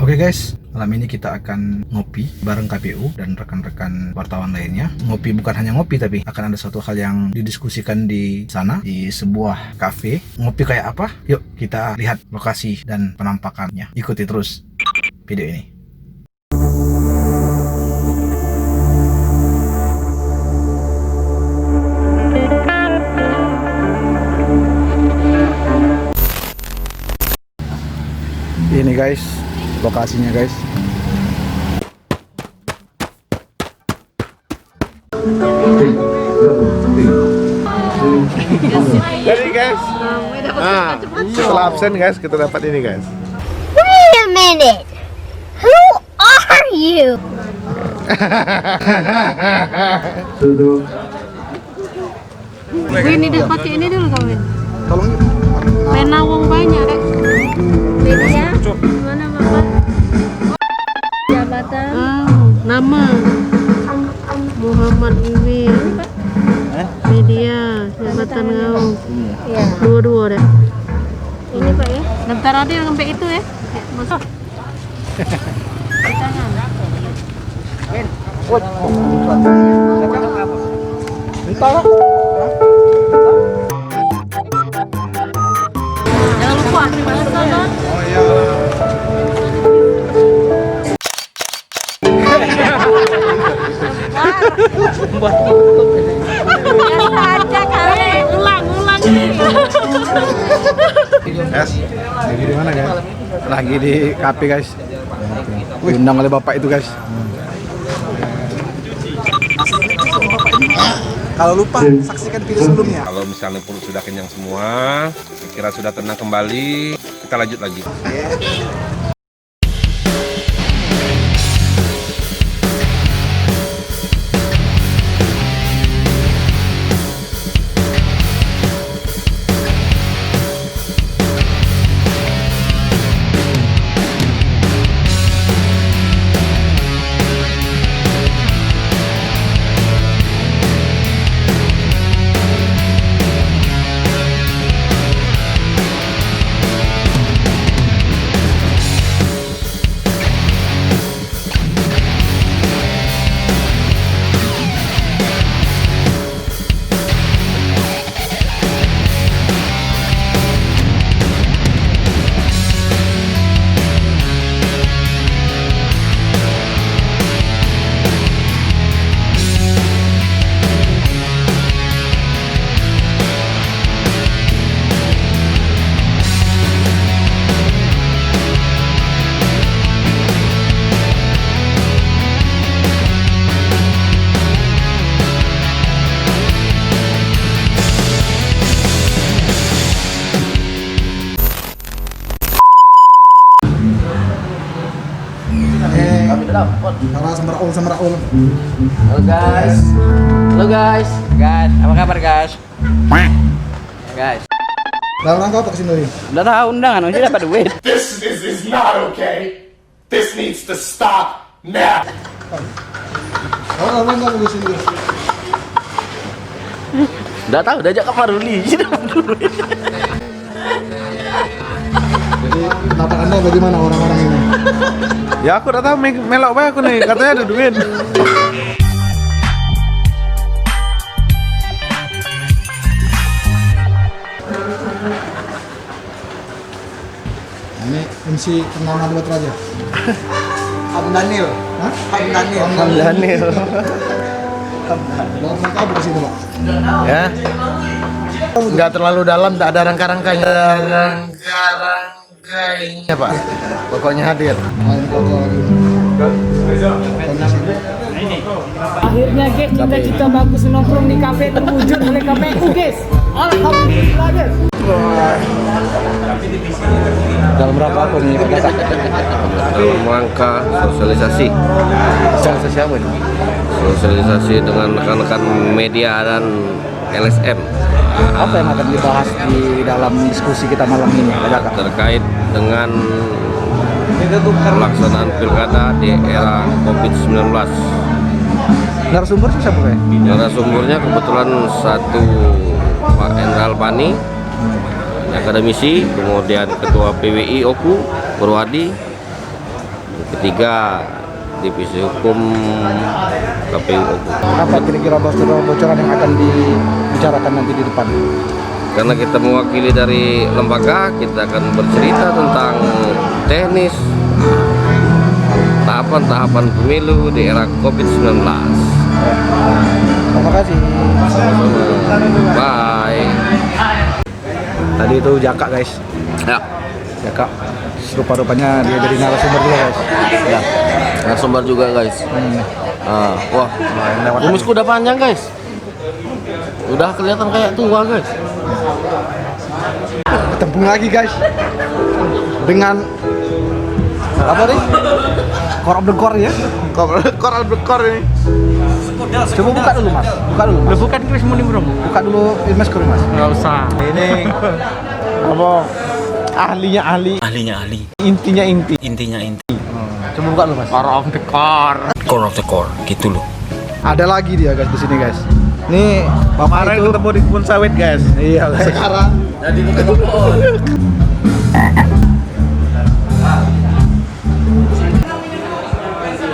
Oke guys, malam ini kita akan ngopi bareng KPU dan rekan-rekan wartawan lainnya. Ngopi bukan hanya ngopi, tapi akan ada suatu hal yang didiskusikan di sana, di sebuah kafe. Ngopi kayak apa? Yuk kita lihat lokasi dan penampakannya. Ikuti terus video ini. Ini guys, lokasinya guys. Jadi guys, setelah absen guys, kita dapat ini guys. Wait a minute, who are you? Win, ini pakai ini dulu kawin. Tolong Pena wong banyak deh. Media, mana bapak? Jabatan. Nama Muhammad Iwi. Media jabatan kau. Iya. Dua-dua deh. Ini pak ya? Daftar ada sampai itu ya. Masuk. Jangan lupa sana. Biasa aja kali. Ulang. guys, lagi di mana guys? Lagi di kafe guys. Diundang oleh bapak itu guys. Kalau lupa, saksikan video sebelumnya. Kalau misalnya perut sudah kenyang semua, pikiran sudah tenang kembali, kita lanjut lagi. Semeraul. Halo guys, apa kabar guys? Guys, Dalam rangka apa kesini nih? udah tahu undangan, udah dapat duit. This is not okay. This needs to stop now. Dalam rangka apa kesini? Udah tahu, udah ajak ke Maruli, dapat duit. Jadi pendapat anda bagaimana orang-orang ini? Ya aku udah tahu melok banget aku nih, katanya ada duit. Ini MC ternama di Batu Raja. Abang Daniel. Hah? Abang Daniel. Dalam rangka apa kesini pak? Ya. Enggak terlalu dalam, tak ada rangka-rangkanya. Rangka-rangkanya, Pak. Pokoknya hadir. Main foto lagi. Akhirnya guys, cita-cita bagus nongkrong di kafe terwujud oleh KPU guys. Alhamdulillah guys. Dalam berapa apa nih Pak Kakak? Dalam rangka sosialisasi. Sosialisasi apa nih? Sosialisasi dengan rekan-rekan media dan LSM. Apa yang akan dibahas di dalam diskusi kita malam ini Pak Kakak? Terkait dengan pelaksanaan pilkada di era COVID-19. Narasumber siapa Pak? Narasumbernya kebetulan satu Pak Endral Pani, akademisi, kemudian Ketua PWI Oku Purwadi, Ketiga, Divisi Hukum KPU Oku. Apa kira-kira bocoran yang akan dibicarakan nanti di depan? Karena kita mewakili dari lembaga, kita akan bercerita tentang teknis tahapan-tahapan pemilu di era COVID-19. Terima kasih. Bye. Tadi itu Jaka guys. Ya, Jaka. Rupa-rupanya dia jadi narasumber juga guys. ya. Narasumber juga guys. Wah, kumisku udah panjang guys. Udah kelihatan kayak tua guys. Ketemu lagi guys dengan apa nih? Core of the core ya? Core of the core ini. Coba buka dulu mas. Buka dulu. Mas. Bukan Chris Muni bro. Buka dulu Mas Kur mas. Nggak usah. Ini apa? Ahlinya ahli. Intinya inti. Coba buka dulu mas. Core of the core. Core of the core, gitu loh. Ada lagi dia guys di sini guys. Nih bapak itu ketemu di kebun sawit guys. Iya guys. Sekarang jadi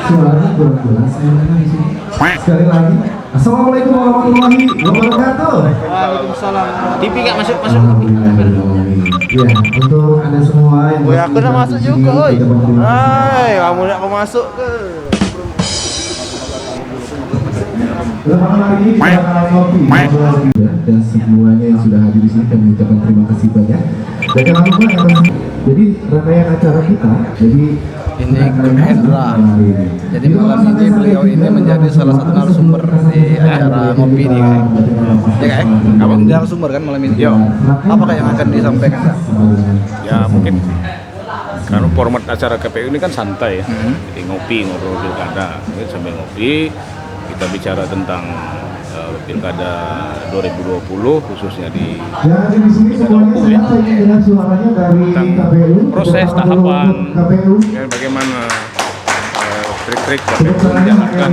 suaranya kurang jelas di sini. Sekali lagi, assalamualaikum warahmatullahi wabarakatuh. Waalaikumsalam. TV nggak masuk. Ya, untuk anda semua yang Aku udah masuk juga, oi. Hai, kamu nak masuk ke? Selamat pagi, para kopi dan semuanya yang sudah hadir di sini, kami ucapkan terima kasih banyak. Dan jangan lupa jadi rangkaian acara kita, jadi Ini Kang Hendra. Jadi malam ini beliau ini menjadi salah satu narasumber di acara ngopi ini. Ya kan? Kamu narasumber kan malam ini? Yo. Apa yang akan disampaikan? Kak? Ya mungkin karena format acara KPU ini kan santai ya, jadi ngopi, ngobrol pilkada, jadi sambil ngopi kita bicara tentang pilkada 2020 khususnya di Oku ya, tentang proses tahapan ya, bagaimana trik-trik KPU menjalankan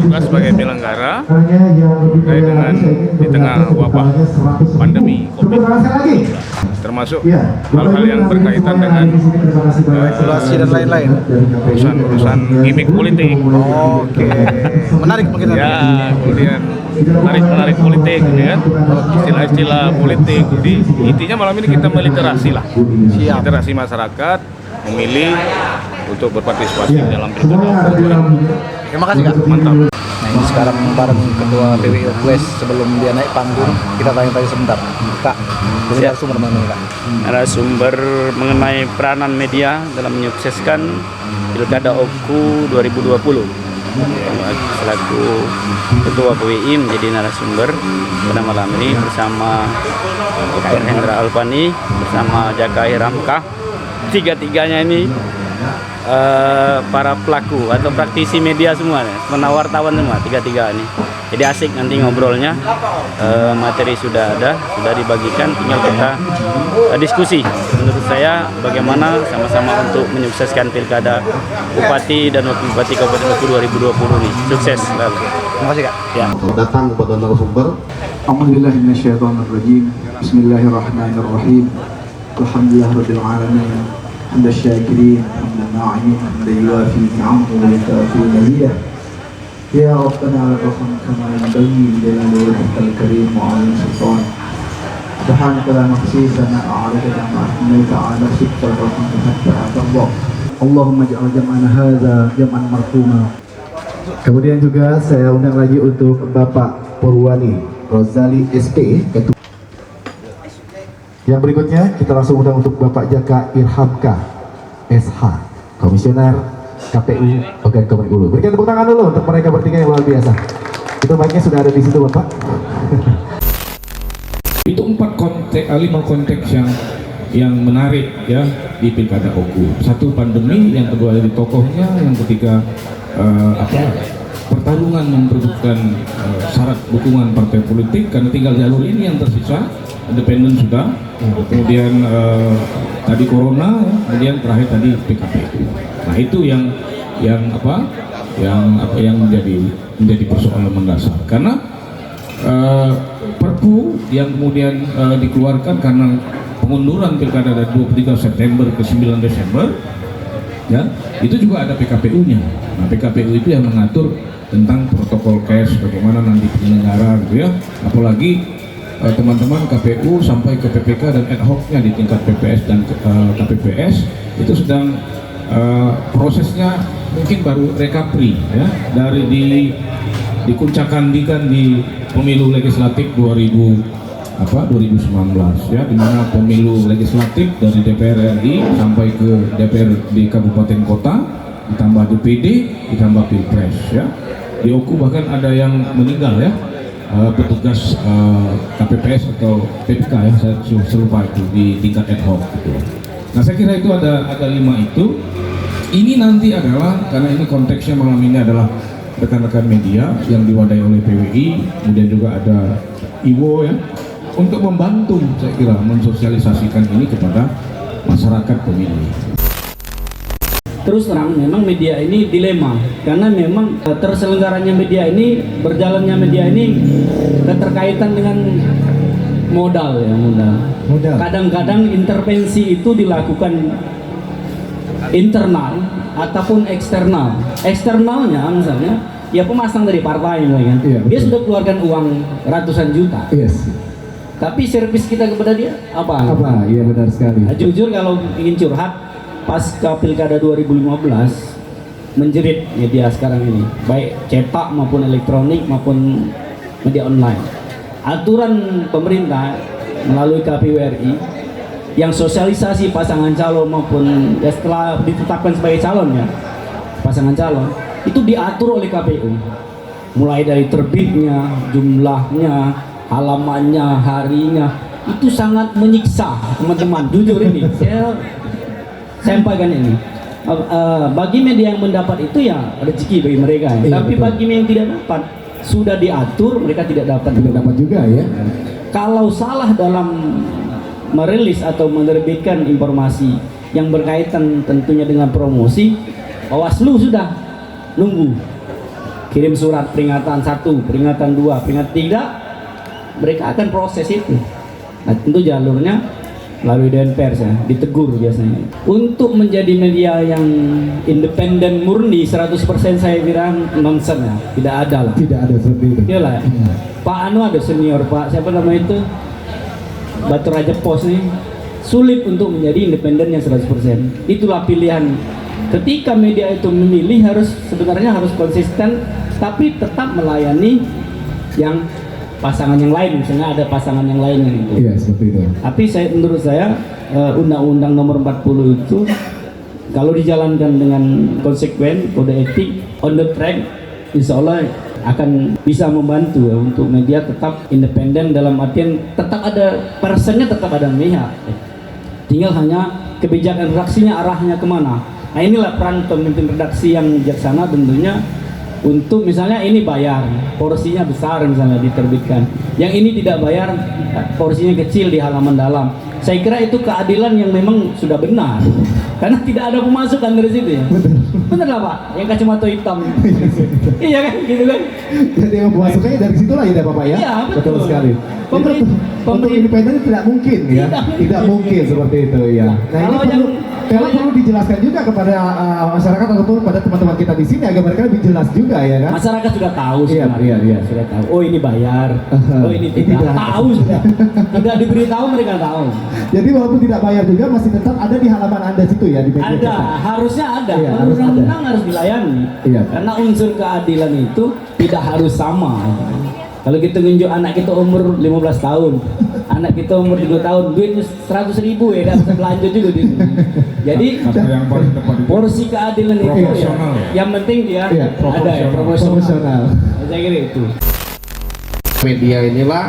tugas sebagai penyelenggara terkait dengan di tengah wabah pandemi COVID-19, termasuk hal-hal yang berkaitan dengan regulasi dan lain-lain. urusan gimmick politik. Oke. Menarik mungkin Ya, kemudian menarik politik, ya kan? Istilah-istilah politik. Jadi intinya malam ini kita meliterasi lah, literasi masyarakat memilih untuk berpartisipasi dalam pilkada. Terima kasih Kak. Mantap. Nah ini sekarang bareng Ketua PWI West sebelum dia naik panggung kita tanya-tanya sebentar. Kak, jadi narasumber mana Kak? Narasumber mengenai peranan media dalam menyukseskan Pilkada Oku 2020. Selaku Ketua PWI menjadi narasumber pada malam ini bersama Dr. Hendra Alfani bersama Jaka Hiramkah. Tiga-tiganya ini para pelaku atau praktisi media semua, wartawan semua, tiga-tiga ini. Jadi asik nanti ngobrolnya, materi sudah ada, sudah dibagikan, tinggal kita diskusi. Menurut saya bagaimana sama-sama untuk menyukseskan pilkada Bupati dan Wakil Bupati Kabupaten Oku 2020 ini. Sukses selalu. Terima kasih Kak. Ya. Datang kepada narasumber. Alhamdulillahirrahmanirrahim. Bismillahirrahmanirrahim. Alhamdulillahirabbil alamin. Hamdan syakirin, hamdan na'imin, hamdan yuwafi ni'amahu wa yukafi maziyah. Ya Rabbana lakal kama yanbaghi li jalali wajhikal karim wa 'azimi sultan. Subhanaka la nuhsi sanaa'a 'alaika kama asnaita 'ala nafsika wa anta hatta Allah. Allahumma ij'al jam'ana hadza jam'an marhuma. Kemudian juga saya undang lagi untuk Bapak Purwani Rozali SP, Ketua. Yang berikutnya kita langsung undang untuk Bapak Jaka Irhamkah SH, Komisioner KPU Ogan Komering Ulu. Berikan tepuk tangan dulu untuk mereka bertiga yang luar biasa. Itu baiknya sudah ada di situ Bapak. Itu 5 konteks yang menarik ya di Pilkada Oku. Satu pandemi, yang kedua dari tokohnya, yang ketiga pertarungan memperebutkan syarat dukungan partai politik, karena tinggal jalur ini yang tersisa. Independen sudah, kemudian tadi corona, kemudian terakhir tadi PKP. Nah itu yang menjadi persoalan mendasar, karena Perpu yang kemudian dikeluarkan karena pengunduran pilkada dari 23 September ke 9 Desember ya itu juga ada PKPU-nya. Nah, PKPU itu yang mengatur tentang protokol cash, bagaimana nanti penyelenggara gitu ya. Apalagi teman-teman KPU sampai ke PPK dan ad hoc-nya di tingkat PPS dan KPPS itu sedang prosesnya mungkin baru recovery ya dari dikuncakkandikan di pemilu legislatif 2019 ya, di mana pemilu legislatif dari DPR RI sampai ke DPR di kabupaten kota, ditambah DPD, ditambah Pilpres ya. Di Oku bahkan ada yang meninggal ya, petugas KPPS atau PPK ya, saya lupa itu di tingkat ad hoc gitu. Nah saya kira itu ada 5 itu. Ini nanti adalah, karena ini konteksnya malam ini adalah rekan-rekan media yang diwadahi oleh PWI, kemudian juga ada IWO ya, untuk membantu saya kira mensosialisasikan ini kepada masyarakat pemilih. Terus terang memang media ini dilema, karena memang terselenggaranya media ini, berjalannya media ini keterkaitan dengan modal ya, modal. Kadang-kadang intervensi itu dilakukan internal ataupun eksternal. Eksternalnya misalnya ya pemasang dari partai kan. Iya, dia sudah keluarkan uang ratusan juta. Yes. Tapi servis kita kepada dia apa? Apa? Iya benar sekali. Nah, jujur kalau ingin curhat, pasca Pilkada 2015 menjerit media sekarang ini, baik cetak maupun elektronik maupun media online. Aturan pemerintah melalui KPU RI yang sosialisasi pasangan calon maupun ya setelah ditetapkan sebagai calon ya, pasangan calon itu diatur oleh KPU, mulai dari terbitnya, jumlahnya, halamannya, harinya, itu sangat menyiksa teman-teman. Jujur ini saya sampaikan ini, bagi media yang mendapat itu ya rezeki bagi mereka ya. Tapi betul. Bagi yang tidak dapat, sudah diatur, mereka tidak dapat juga ya. Kalau salah dalam merilis atau menerbitkan informasi yang berkaitan tentunya dengan promosi, Bawaslu sudah nunggu kirim surat peringatan 1, peringatan 2, peringatan 3, mereka akan proses itu. Nah, tentu jalurnya melalui Dewan Pers ya, ditegur biasanya. Untuk menjadi media yang independen murni 100% saya kira nonsen ya, tidak ada lah. Tidak ada seperti itu. Iyalah. Pak Anu ada senior, Pak siapa nama itu? Batu Raja Pos nih, sulit untuk menjadi independen yang 100%. Itulah pilihan. Ketika media itu memilih sebenarnya harus konsisten, tapi tetap melayani yang pasangan yang lain, misalnya ada pasangan yang lain gitu. Iya, seperti itu. Tapi menurut saya Undang-Undang Nomor 40 itu kalau dijalankan dengan konsekuen, kode etik, on the track, insya Allah akan bisa membantu ya, untuk media tetap independen dalam artian tetap ada persennya, tetap ada memihak. Tinggal hanya kebijakan redaksinya arahnya kemana. Nah inilah peran pemimpin redaksi yang bijaksana tentunya, untuk misalnya ini bayar, porsinya besar misalnya diterbitkan, yang ini tidak bayar, porsinya kecil di halaman dalam. Saya kira itu keadilan yang memang sudah benar, karena tidak ada pemasukan dari situ ya. Bener lah Pak, yang kacamata hitam. Iya kan, gitu kan. Jadi yang pemasukannya dari situ lah ya Bapak ya. Iya betul sekali. Untuk independen tidak mungkin ya, tidak mungkin seperti itu ya. Nah ini perlu dijelaskan juga kepada masyarakat ataupun pada teman-teman kita di sini agar mereka lebih jelas juga ya kan. Masyarakat sudah tahu sebenarnya. Iya, sudah tahu. Oh ini bayar, oh ini tidak. Tahu sudah. Tidak diberitahu mereka tahu. Jadi walaupun tidak bayar juga masih tetap ada di halaman Anda situ ya di media. Ada, harusnya ada. Iya, undang-undang harus dilayani. Iya. Karena unsur keadilan itu tidak harus sama. Kalau kita nunjuk anak kita umur 15 tahun, anak kita umur 3 tahun, duitnya 100.000 ya, tidak bisa belanja juga di sini. Jadi porsi keadilan itu ya, yang penting dia ada ya, proporsional. Saya kira itu. Media inilah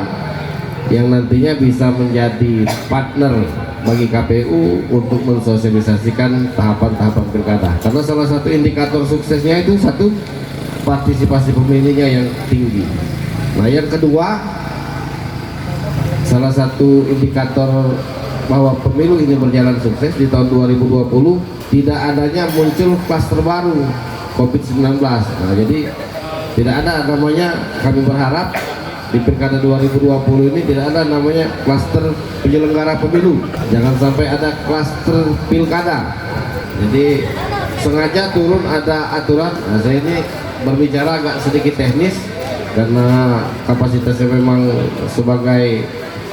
yang nantinya bisa menjadi partner bagi KPU untuk mensosialisasikan tahapan-tahapan pilkada. Karena salah satu indikator suksesnya itu satu, partisipasi pemilihnya yang tinggi. Nah yang kedua, salah satu indikator bahwa pemilu ini berjalan sukses di tahun 2020 tidak adanya muncul klaster baru COVID-19. Nah jadi tidak ada namanya, kami berharap di pilkada 2020 ini tidak ada namanya klaster penyelenggara pemilu, jangan sampai ada klaster pilkada. Jadi sengaja turun ada aturan. Nah, saya ini berbicara agak sedikit teknis karena kapasitasnya memang sebagai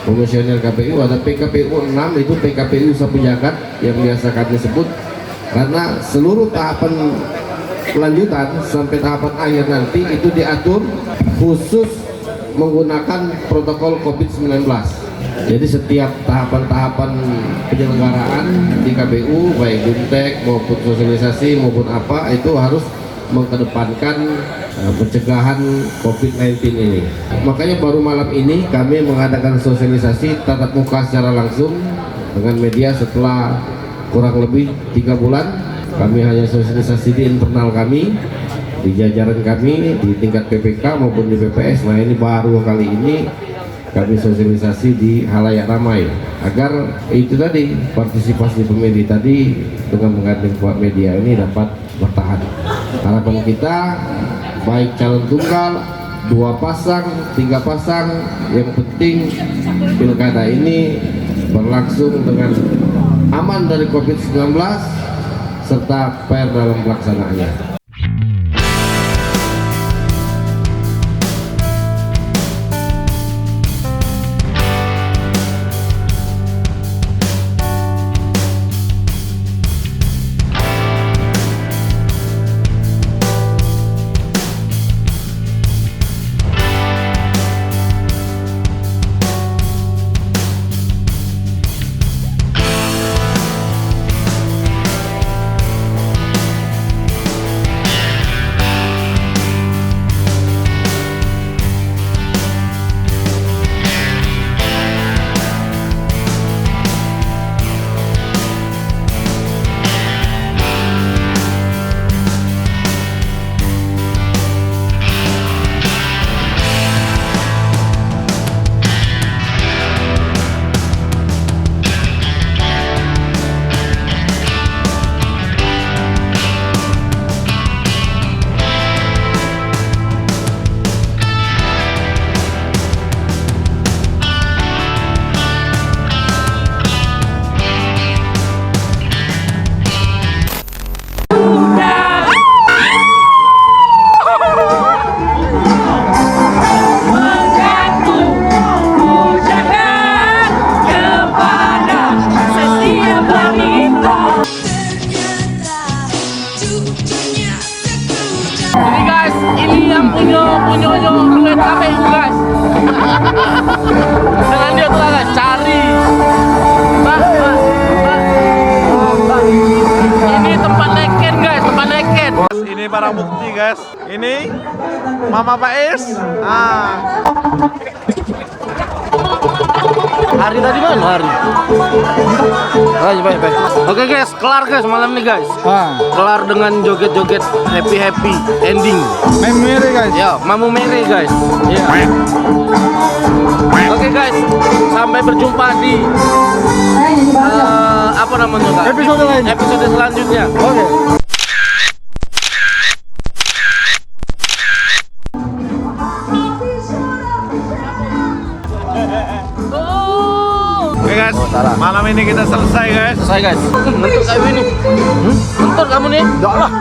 komisioner KPU. Ada PKPU 6, itu PKPU sapu jagat yang biasa kami sebut, karena seluruh tahapan lanjutan sampai tahapan akhir nanti itu diatur khusus menggunakan protokol COVID-19. Jadi setiap tahapan-tahapan penyelenggaraan di KPU, baik Bimtek maupun sosialisasi maupun apa, itu harus mengedepankan pencegahan COVID-19 ini. Makanya baru malam ini kami mengadakan sosialisasi tatap muka secara langsung dengan media setelah kurang lebih 3 bulan. Kami hanya sosialisasi di internal kami, di jajaran kami, di tingkat PPK maupun di BPS. Nah, ini baru kali ini kami sosialisasi di halayak ramai agar itu tadi, partisipasi pemilih tadi dengan menggandeng buat media ini dapat bertahan. Harapan kita baik calon tunggal, 2 pasang, 3 pasang, yang penting pilkada ini berlangsung dengan aman dari COVID-19 serta fair dalam pelaksanaannya. duit KPU guys. Dengan dia tuh guys, cari Mbak. Ini tempat neken guys, tempat neken. Ini barang bukti guys. Ini Mama Faiz. Hari tadi mana hari? Baik. Oke guys, kelar guys malam ini guys. Kelar dengan joget-joget happy ending. Mamu mere guys. Ya, mamu mere guys. Ya. Oke guys, sampai berjumpa di apa namanya kak? Episode selanjutnya. Oke. Oke guys, malam ini kita selesai guys. Selesai guys. Nonton kamu ini. Nonton kamu nih? Enggak lah.